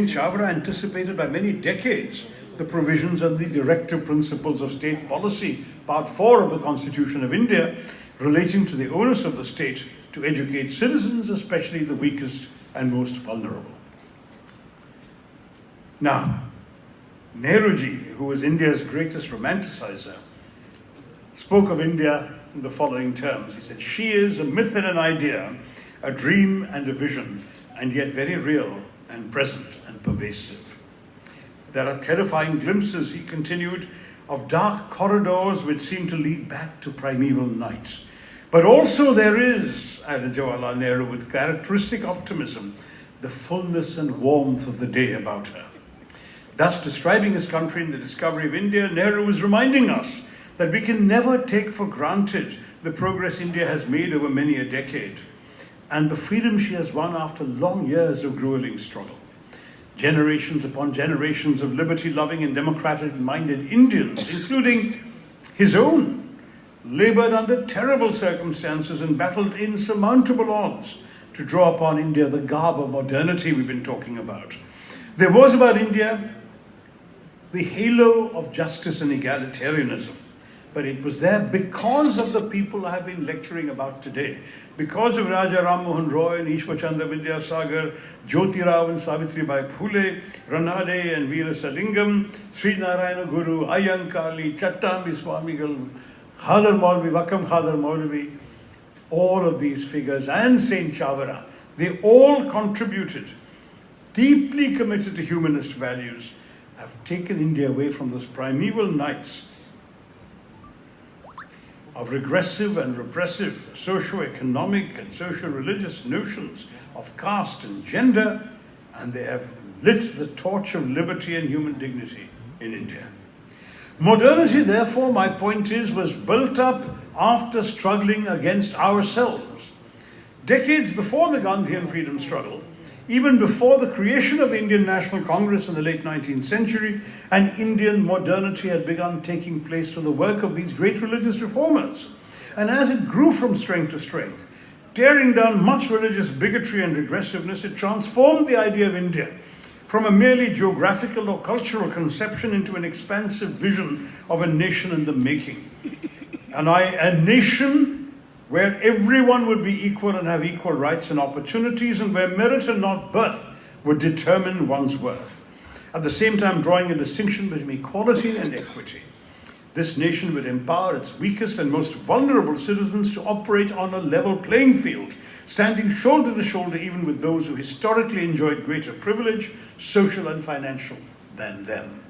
Saint Chavra anticipated by many decades the provisions and the directive principles of state policy, Part 4 of the Constitution of India, relating to the onus of the state to educate citizens, especially the weakest and most vulnerable. Now, Nehruji, who was India's greatest romanticizer, spoke of India in the following terms. He said, "She is a myth and an idea, a dream and a vision, and yet very real and present and pervasive. There are terrifying glimpses," he continued, "of dark corridors which seem to lead back to primeval night. But also there is," added Jawaharlal Nehru with characteristic optimism, "the fullness and warmth of the day about her." Thus, describing his country in the discovery of India, Nehru was reminding us that we can never take for granted the progress India has made over many a decade and the freedom she has won after long years of grueling struggle. Generations upon generations of liberty-loving and democratic-minded Indians, including his own, labored under terrible circumstances and battled insurmountable odds to draw upon India the garb of modernity we've been talking about. There was about India the halo of justice and egalitarianism, but it was there because of the people I have been lecturing about today, because of Raja Ram Mohan Roy and Ishwar Chandra Vidyasagar, Jyoti Rao and Savitribai Phule, Ranade and Veera Salingam, Sri Narayana Guru, Ayyankali, Chattambi Swamigal, Khadar Maulvi, Vakam Khadar Maulvi, all of these figures, and Saint Chavara, they all contributed, deeply committed to humanist values, have taken India away from those primeval nights of regressive and repressive socio-economic and socio-religious notions of caste and gender, and they have lit the torch of liberty and human dignity in India. Modernity, therefore, my point is, was built up after struggling against ourselves. Decades before the Gandhian freedom struggle, even before the creation of the Indian National Congress in the late 19th century, and Indian modernity had begun taking place through the work of these great religious reformers. And as it grew from strength to strength, tearing down much religious bigotry and regressiveness, it transformed the idea of India from a merely geographical or cultural conception into an expansive vision of a nation in the making. A nation where everyone would be equal and have equal rights and opportunities, and where merit and not birth would determine one's worth. At the same time, drawing a distinction between equality and equity. This nation would empower its weakest and most vulnerable citizens to operate on a level playing field, standing shoulder to shoulder even with those who historically enjoyed greater privilege, social and financial, than them.